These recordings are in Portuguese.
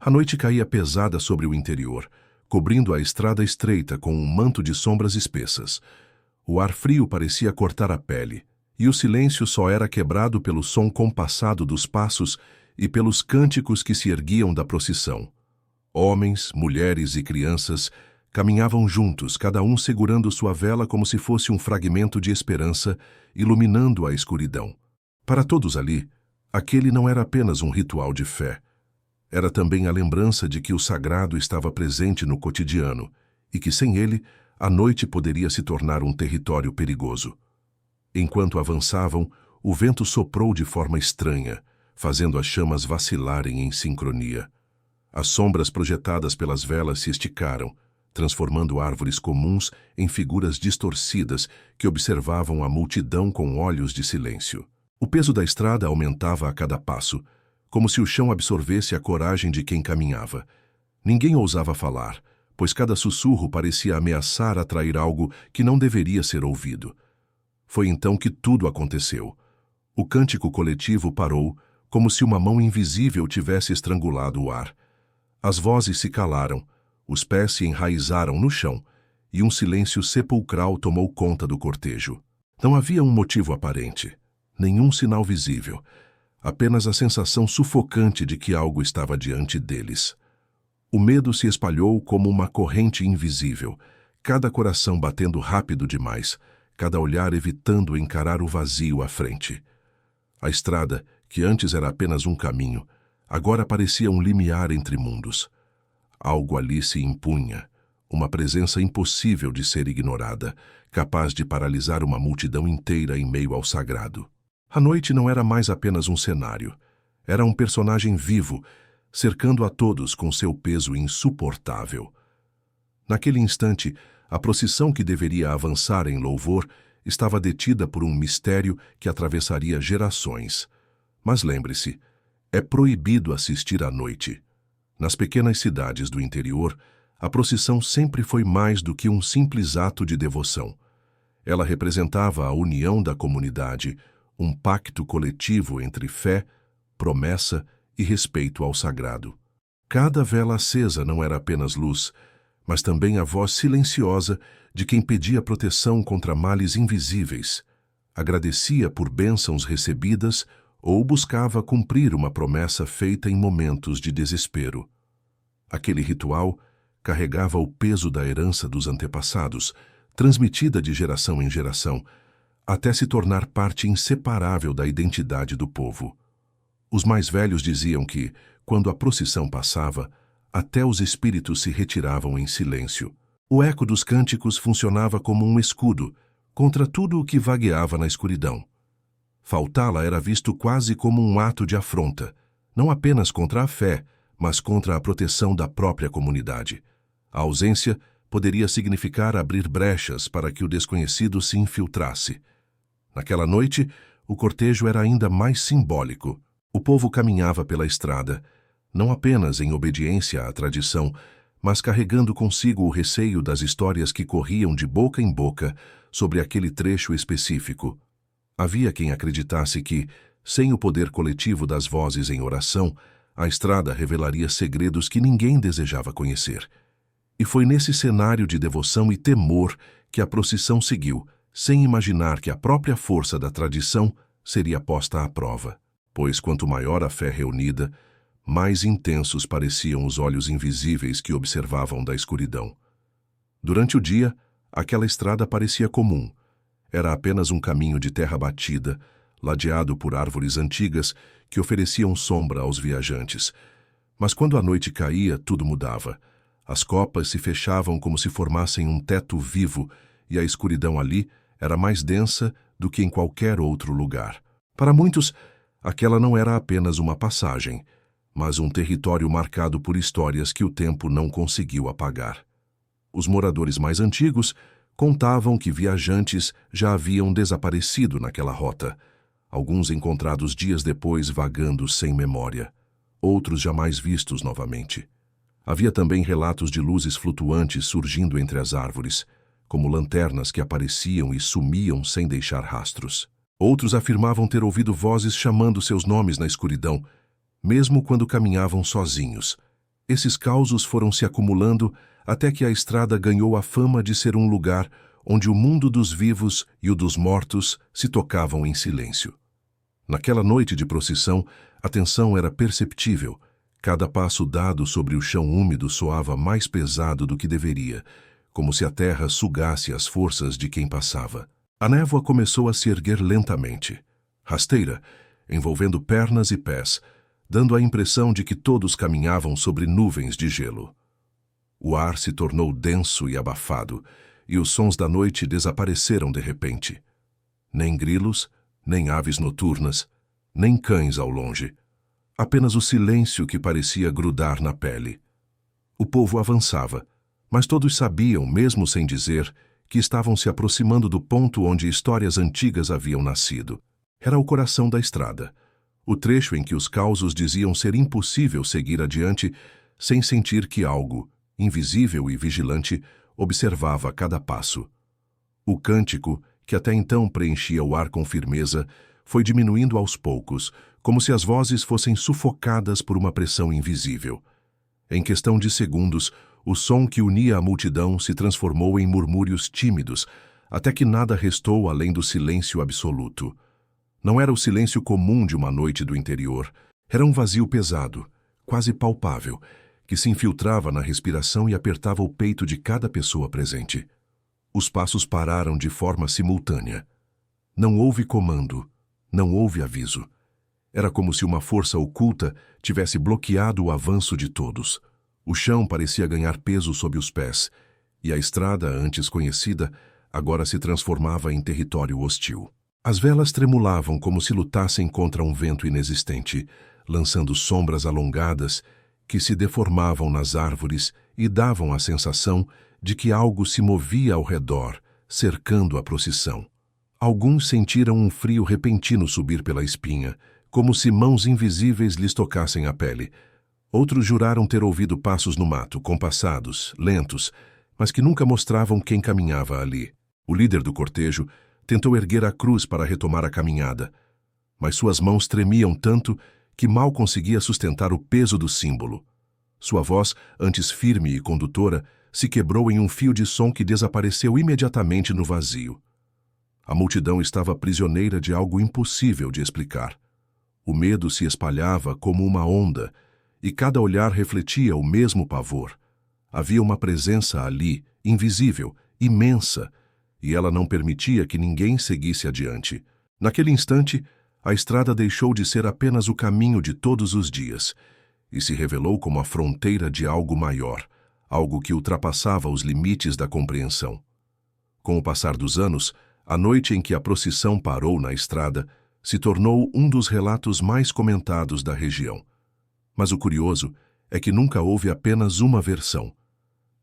A noite caía pesada sobre o interior, cobrindo a estrada estreita com um manto de sombras espessas. O ar frio parecia cortar a pele, e o silêncio só era quebrado pelo som compassado dos passos e pelos cânticos que se erguiam da procissão. Homens, mulheres e crianças caminhavam juntos, cada um segurando sua vela como se fosse um fragmento de esperança, iluminando a escuridão. Para todos ali, aquele não era apenas um ritual de fé. Era também a lembrança de que o sagrado estava presente no cotidiano e que, sem ele, a noite poderia se tornar um território perigoso. Enquanto avançavam, o vento soprou de forma estranha, fazendo as chamas vacilarem em sincronia. As sombras projetadas pelas velas se esticaram, transformando árvores comuns em figuras distorcidas que observavam a multidão com olhos de silêncio. O peso da estrada aumentava a cada passo, como se o chão absorvesse a coragem de quem caminhava. Ninguém ousava falar, pois cada sussurro parecia ameaçar atrair algo que não deveria ser ouvido. Foi então que tudo aconteceu. O cântico coletivo parou, como se uma mão invisível tivesse estrangulado o ar. As vozes se calaram, os pés se enraizaram no chão, e um silêncio sepulcral tomou conta do cortejo. Não havia um motivo aparente, nenhum sinal visível, apenas a sensação sufocante de que algo estava diante deles. O medo se espalhou como uma corrente invisível, cada coração batendo rápido demais, cada olhar evitando encarar o vazio à frente. A estrada, que antes era apenas um caminho, agora parecia um limiar entre mundos. Algo ali se impunha, uma presença impossível de ser ignorada, capaz de paralisar uma multidão inteira em meio ao sagrado. A noite não era mais apenas um cenário, era um personagem vivo, cercando a todos com seu peso insuportável. Naquele instante, a procissão que deveria avançar em louvor estava detida por um mistério que atravessaria gerações. Mas lembre-se, é proibido assistir à noite. Nas pequenas cidades do interior, a procissão sempre foi mais do que um simples ato de devoção. Ela representava a união da comunidade, um pacto coletivo entre fé, promessa e respeito ao sagrado. Cada vela acesa não era apenas luz, mas também a voz silenciosa de quem pedia proteção contra males invisíveis, agradecia por bênçãos recebidas ou buscava cumprir uma promessa feita em momentos de desespero. Aquele ritual carregava o peso da herança dos antepassados, transmitida de geração em geração, até se tornar parte inseparável da identidade do povo. Os mais velhos diziam que, quando a procissão passava, até os espíritos se retiravam em silêncio. O eco dos cânticos funcionava como um escudo contra tudo o que vagueava na escuridão. Faltá-la era visto quase como um ato de afronta, não apenas contra a fé, mas contra a proteção da própria comunidade. A ausência poderia significar abrir brechas para que o desconhecido se infiltrasse. Naquela noite, o cortejo era ainda mais simbólico. O povo caminhava pela estrada, não apenas em obediência à tradição, mas carregando consigo o receio das histórias que corriam de boca em boca sobre aquele trecho específico. Havia quem acreditasse que, sem o poder coletivo das vozes em oração, a estrada revelaria segredos que ninguém desejava conhecer. E foi nesse cenário de devoção e temor que a procissão seguiu, sem imaginar que a própria força da tradição seria posta à prova. Pois quanto maior a fé reunida, mais intensos pareciam os olhos invisíveis que observavam da escuridão. Durante o dia, aquela estrada parecia comum. Era apenas um caminho de terra batida, ladeado por árvores antigas que ofereciam sombra aos viajantes. Mas quando a noite caía, tudo mudava. As copas se fechavam como se formassem um teto vivo, e a escuridão ali era mais densa do que em qualquer outro lugar. Para muitos, aquela não era apenas uma passagem, mas um território marcado por histórias que o tempo não conseguiu apagar. Os moradores mais antigos contavam que viajantes já haviam desaparecido naquela rota, alguns encontrados dias depois vagando sem memória, outros jamais vistos novamente. Havia também relatos de luzes flutuantes surgindo entre as árvores, como lanternas que apareciam e sumiam sem deixar rastros. Outros afirmavam ter ouvido vozes chamando seus nomes na escuridão, mesmo quando caminhavam sozinhos. Esses causos foram se acumulando até que a estrada ganhou a fama de ser um lugar onde o mundo dos vivos e o dos mortos se tocavam em silêncio. Naquela noite de procissão, a tensão era perceptível. Cada passo dado sobre o chão úmido soava mais pesado do que deveria, como se a terra sugasse as forças de quem passava. A névoa começou a se erguer lentamente, rasteira, envolvendo pernas e pés, dando a impressão de que todos caminhavam sobre nuvens de gelo. O ar se tornou denso e abafado, e os sons da noite desapareceram de repente. Nem grilos, nem aves noturnas, nem cães ao longe. Apenas o silêncio que parecia grudar na pele. O povo avançava, mas todos sabiam, mesmo sem dizer, que estavam se aproximando do ponto onde histórias antigas haviam nascido. Era o coração da estrada, o trecho em que os causos diziam ser impossível seguir adiante sem sentir que algo, invisível e vigilante, observava cada passo. O cântico, que até então preenchia o ar com firmeza, foi diminuindo aos poucos, como se as vozes fossem sufocadas por uma pressão invisível. Em questão de segundos, o som que unia a multidão se transformou em murmúrios tímidos, até que nada restou além do silêncio absoluto. Não era o silêncio comum de uma noite do interior. Era um vazio pesado, quase palpável, que se infiltrava na respiração e apertava o peito de cada pessoa presente. Os passos pararam de forma simultânea. Não houve comando, não houve aviso. Era como se uma força oculta tivesse bloqueado o avanço de todos. O chão parecia ganhar peso sob os pés, e a estrada, antes conhecida, agora se transformava em território hostil. As velas tremulavam como se lutassem contra um vento inexistente, lançando sombras alongadas que se deformavam nas árvores e davam a sensação de que algo se movia ao redor, cercando a procissão. Alguns sentiram um frio repentino subir pela espinha, como se mãos invisíveis lhes tocassem a pele. Outros juraram ter ouvido passos no mato, compassados, lentos, mas que nunca mostravam quem caminhava ali. O líder do cortejo tentou erguer a cruz para retomar a caminhada, mas suas mãos tremiam tanto que mal conseguia sustentar o peso do símbolo. Sua voz, antes firme e condutora, se quebrou em um fio de som que desapareceu imediatamente no vazio. A multidão estava prisioneira de algo impossível de explicar. O medo se espalhava como uma onda, e cada olhar refletia o mesmo pavor. Havia uma presença ali, invisível, imensa, e ela não permitia que ninguém seguisse adiante. Naquele instante, a estrada deixou de ser apenas o caminho de todos os dias, e se revelou como a fronteira de algo maior, algo que ultrapassava os limites da compreensão. Com o passar dos anos, a noite em que a procissão parou na estrada se tornou um dos relatos mais comentados da região. Mas o curioso é que nunca houve apenas uma versão.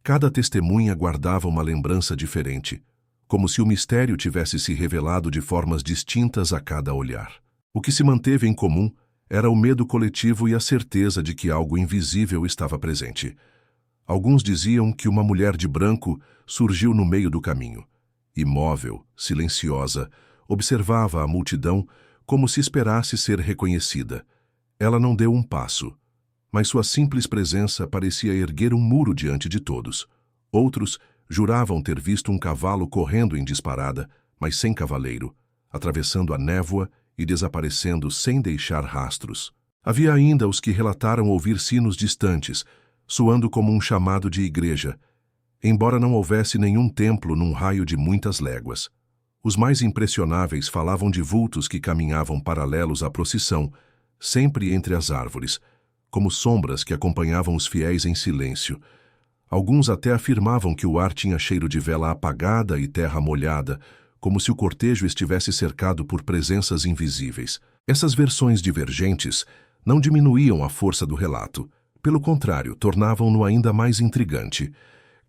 Cada testemunha guardava uma lembrança diferente, como se o mistério tivesse se revelado de formas distintas a cada olhar. O que se manteve em comum era o medo coletivo e a certeza de que algo invisível estava presente. Alguns diziam que uma mulher de branco surgiu no meio do caminho. Imóvel, silenciosa, observava a multidão como se esperasse ser reconhecida. Ela não deu um passo, mas sua simples presença parecia erguer um muro diante de todos. Outros juravam ter visto um cavalo correndo em disparada, mas sem cavaleiro, atravessando a névoa e desaparecendo sem deixar rastros. Havia ainda os que relataram ouvir sinos distantes, soando como um chamado de igreja, embora não houvesse nenhum templo num raio de muitas léguas. Os mais impressionáveis falavam de vultos que caminhavam paralelos à procissão, sempre entre as árvores, como sombras que acompanhavam os fiéis em silêncio. Alguns até afirmavam que o ar tinha cheiro de vela apagada e terra molhada, como se o cortejo estivesse cercado por presenças invisíveis. Essas versões divergentes não diminuíam a força do relato. Pelo contrário, tornavam-no ainda mais intrigante.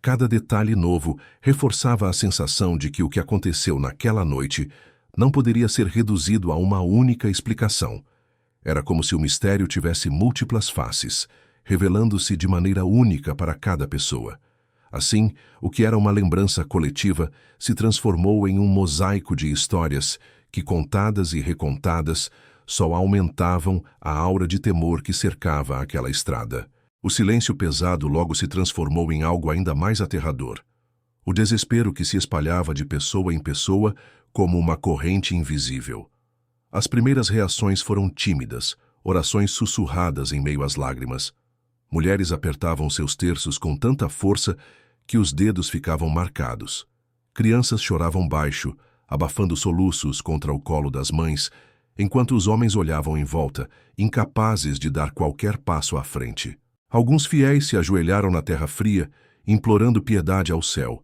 Cada detalhe novo reforçava a sensação de que o que aconteceu naquela noite não poderia ser reduzido a uma única explicação. Era como se o mistério tivesse múltiplas faces, revelando-se de maneira única para cada pessoa. Assim, o que era uma lembrança coletiva se transformou em um mosaico de histórias que, contadas e recontadas, só aumentavam a aura de temor que cercava aquela estrada. O silêncio pesado logo se transformou em algo ainda mais aterrador. O desespero que se espalhava de pessoa em pessoa como uma corrente invisível. As primeiras reações foram tímidas, orações sussurradas em meio às lágrimas. Mulheres apertavam seus terços com tanta força que os dedos ficavam marcados. Crianças choravam baixo, abafando soluços contra o colo das mães, enquanto os homens olhavam em volta, incapazes de dar qualquer passo à frente. Alguns fiéis se ajoelharam na terra fria, implorando piedade ao céu,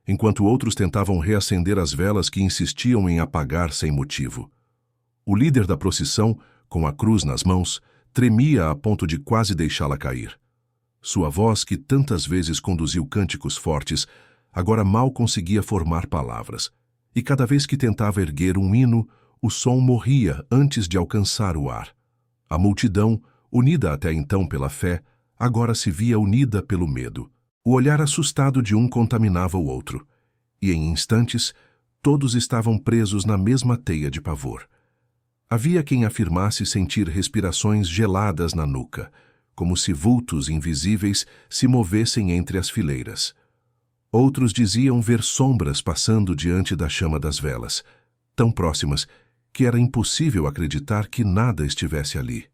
enquanto outros tentavam reacender as velas que insistiam em apagar sem motivo. O líder da procissão, com a cruz nas mãos, tremia a ponto de quase deixá-la cair. Sua voz, que tantas vezes conduziu cânticos fortes, agora mal conseguia formar palavras, e cada vez que tentava erguer um hino, o som morria antes de alcançar o ar. A multidão, unida até então pela fé, agora se via unida pelo medo. O olhar assustado de um contaminava o outro, e em instantes, todos estavam presos na mesma teia de pavor. Havia quem afirmasse sentir respirações geladas na nuca, como se vultos invisíveis se movessem entre as fileiras. Outros diziam ver sombras passando diante da chama das velas, tão próximas que era impossível acreditar que nada estivesse ali.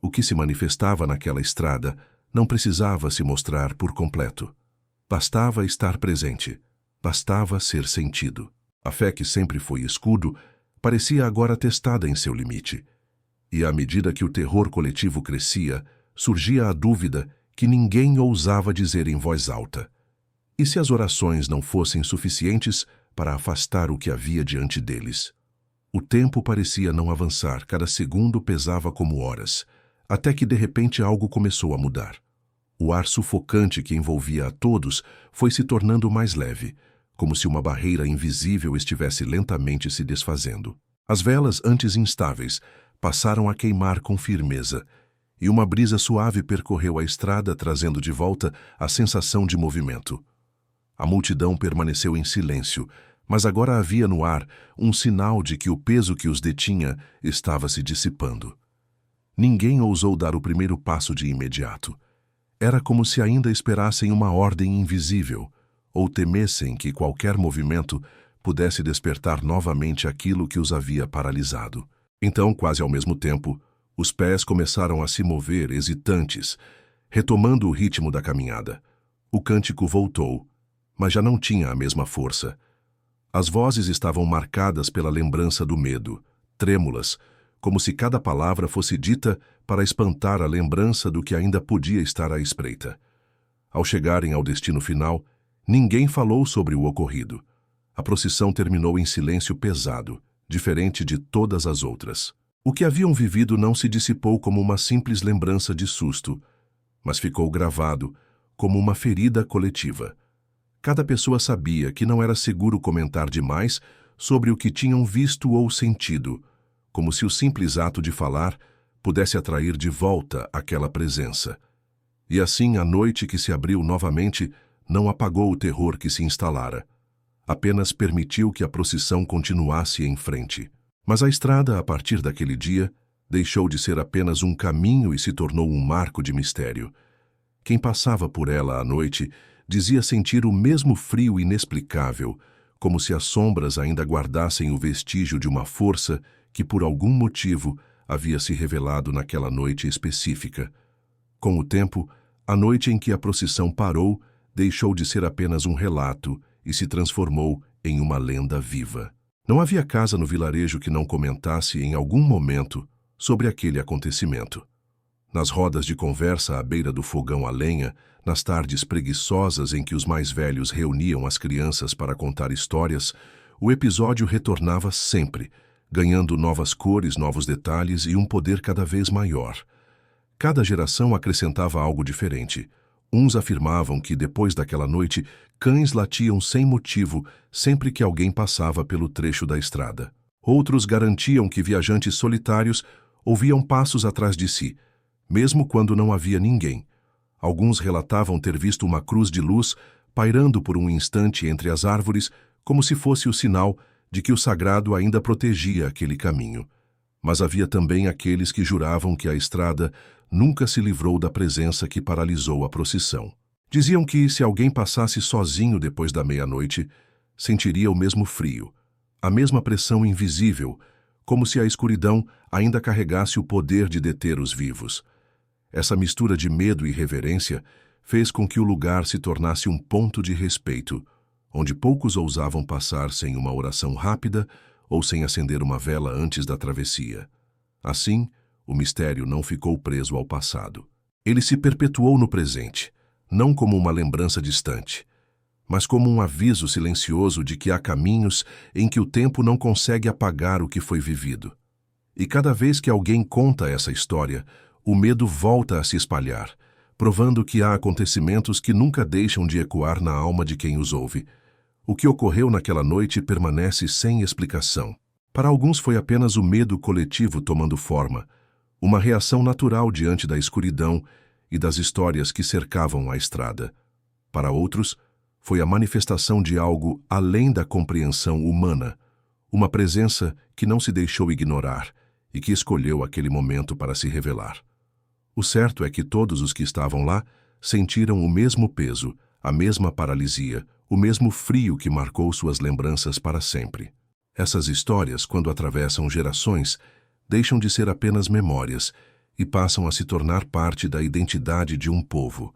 O que se manifestava naquela estrada não precisava se mostrar por completo. Bastava estar presente, bastava ser sentido. A fé que sempre foi escudo parecia agora testada em seu limite. E à medida que o terror coletivo crescia, surgia a dúvida que ninguém ousava dizer em voz alta. E se as orações não fossem suficientes para afastar o que havia diante deles? O tempo parecia não avançar, cada segundo pesava como horas, até que de repente algo começou a mudar. O ar sufocante que envolvia a todos foi se tornando mais leve, como se uma barreira invisível estivesse lentamente se desfazendo. As velas, antes instáveis, passaram a queimar com firmeza, e uma brisa suave percorreu a estrada, trazendo de volta a sensação de movimento. A multidão permaneceu em silêncio, mas agora havia no ar um sinal de que o peso que os detinha estava se dissipando. Ninguém ousou dar o primeiro passo de imediato. Era como se ainda esperassem uma ordem invisível, ou temessem que qualquer movimento pudesse despertar novamente aquilo que os havia paralisado. Então, quase ao mesmo tempo, os pés começaram a se mover hesitantes, retomando o ritmo da caminhada. O cântico voltou, mas já não tinha a mesma força. As vozes estavam marcadas pela lembrança do medo, trêmulas, como se cada palavra fosse dita para espantar a lembrança do que ainda podia estar à espreita. Ao chegarem ao destino final, ninguém falou sobre o ocorrido. A procissão terminou em silêncio pesado, diferente de todas as outras. O que haviam vivido não se dissipou como uma simples lembrança de susto, mas ficou gravado como uma ferida coletiva. Cada pessoa sabia que não era seguro comentar demais sobre o que tinham visto ou sentido, como se o simples ato de falar pudesse atrair de volta aquela presença. E assim a noite que se abriu novamente não apagou o terror que se instalara. Apenas permitiu que a procissão continuasse em frente. Mas a estrada, a partir daquele dia, deixou de ser apenas um caminho e se tornou um marco de mistério. Quem passava por ela à noite dizia sentir o mesmo frio inexplicável, como se as sombras ainda guardassem o vestígio de uma força que, por algum motivo, havia se revelado naquela noite específica. Com o tempo, a noite em que a procissão parou deixou de ser apenas um relato e se transformou em uma lenda viva. Não havia casa no vilarejo que não comentasse em algum momento sobre aquele acontecimento. Nas rodas de conversa à beira do fogão a lenha, nas tardes preguiçosas em que os mais velhos reuniam as crianças para contar histórias, o episódio retornava sempre, ganhando novas cores, novos detalhes e um poder cada vez maior. Cada geração acrescentava algo diferente. Uns afirmavam que, depois daquela noite, cães latiam sem motivo sempre que alguém passava pelo trecho da estrada. Outros garantiam que viajantes solitários ouviam passos atrás de si, mesmo quando não havia ninguém. Alguns relatavam ter visto uma cruz de luz pairando por um instante entre as árvores, como se fosse o sinal de que o sagrado ainda protegia aquele caminho. Mas havia também aqueles que juravam que a estrada nunca se livrou da presença que paralisou a procissão. Diziam que, se alguém passasse sozinho depois da meia-noite, sentiria o mesmo frio, a mesma pressão invisível, como se a escuridão ainda carregasse o poder de deter os vivos. Essa mistura de medo e reverência fez com que o lugar se tornasse um ponto de respeito, onde poucos ousavam passar sem uma oração rápida ou sem acender uma vela antes da travessia. Assim, o mistério não ficou preso ao passado. Ele se perpetuou no presente, não como uma lembrança distante, mas como um aviso silencioso de que há caminhos em que o tempo não consegue apagar o que foi vivido. E cada vez que alguém conta essa história, o medo volta a se espalhar, provando que há acontecimentos que nunca deixam de ecoar na alma de quem os ouve. O que ocorreu naquela noite permanece sem explicação. Para alguns foi apenas o medo coletivo tomando forma, uma reação natural diante da escuridão e das histórias que cercavam a estrada. Para outros, foi a manifestação de algo além da compreensão humana, uma presença que não se deixou ignorar e que escolheu aquele momento para se revelar. O certo é que todos os que estavam lá sentiram o mesmo peso, a mesma paralisia, o mesmo frio que marcou suas lembranças para sempre. Essas histórias, quando atravessam gerações, deixam de ser apenas memórias e passam a se tornar parte da identidade de um povo.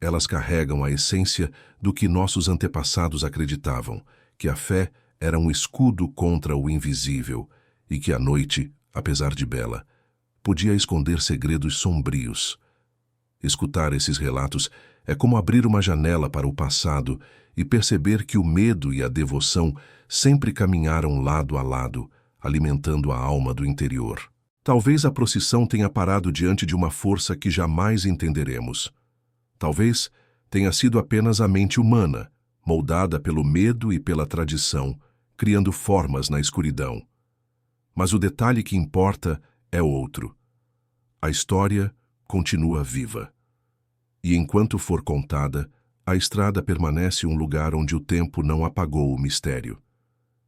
Elas carregam a essência do que nossos antepassados acreditavam, que a fé era um escudo contra o invisível e que a noite, apesar de bela, podia esconder segredos sombrios. Escutar esses relatos é como abrir uma janela para o passado e perceber que o medo e a devoção sempre caminharam lado a lado, alimentando a alma do interior. Talvez a procissão tenha parado diante de uma força que jamais entenderemos. Talvez tenha sido apenas a mente humana, moldada pelo medo e pela tradição, criando formas na escuridão. Mas o detalhe que importa é outro. A história continua viva. E enquanto for contada, a estrada permanece um lugar onde o tempo não apagou o mistério.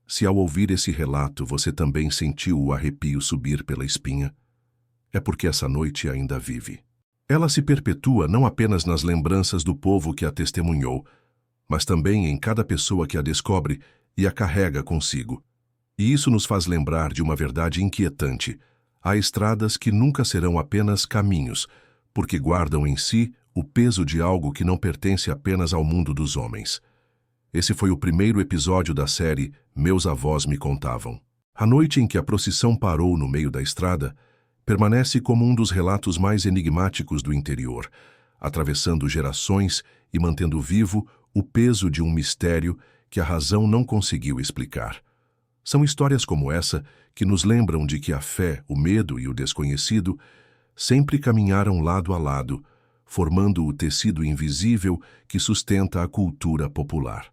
Se ao ouvir esse relato você também sentiu o arrepio subir pela espinha, é porque essa noite ainda vive. Ela se perpetua não apenas nas lembranças do povo que a testemunhou, mas também em cada pessoa que a descobre e a carrega consigo. E isso nos faz lembrar de uma verdade inquietante. Há estradas que nunca serão apenas caminhos, porque guardam em si o peso de algo que não pertence apenas ao mundo dos homens. Esse foi o primeiro episódio da série Meus Avós Me Contavam. A noite em que a procissão parou no meio da estrada permanece como um dos relatos mais enigmáticos do interior, atravessando gerações e mantendo vivo o peso de um mistério que a razão não conseguiu explicar. São histórias como essa que nos lembram de que a fé, o medo e o desconhecido sempre caminharam lado a lado, formando o tecido invisível que sustenta a cultura popular.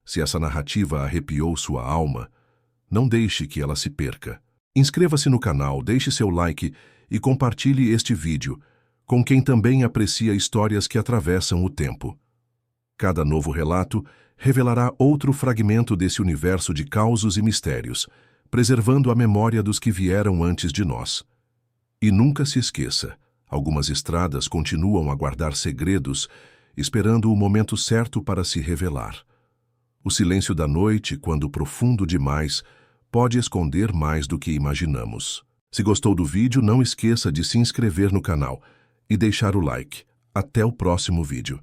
Se essa narrativa arrepiou sua alma, não deixe que ela se perca. Inscreva-se no canal, deixe seu like e compartilhe este vídeo com quem também aprecia histórias que atravessam o tempo. Cada novo relato revelará outro fragmento desse universo de causos e mistérios, preservando a memória dos que vieram antes de nós. E nunca se esqueça, algumas estradas continuam a guardar segredos, esperando o momento certo para se revelar. O silêncio da noite, quando profundo demais, pode esconder mais do que imaginamos. Se gostou do vídeo, não esqueça de se inscrever no canal e deixar o like. Até o próximo vídeo.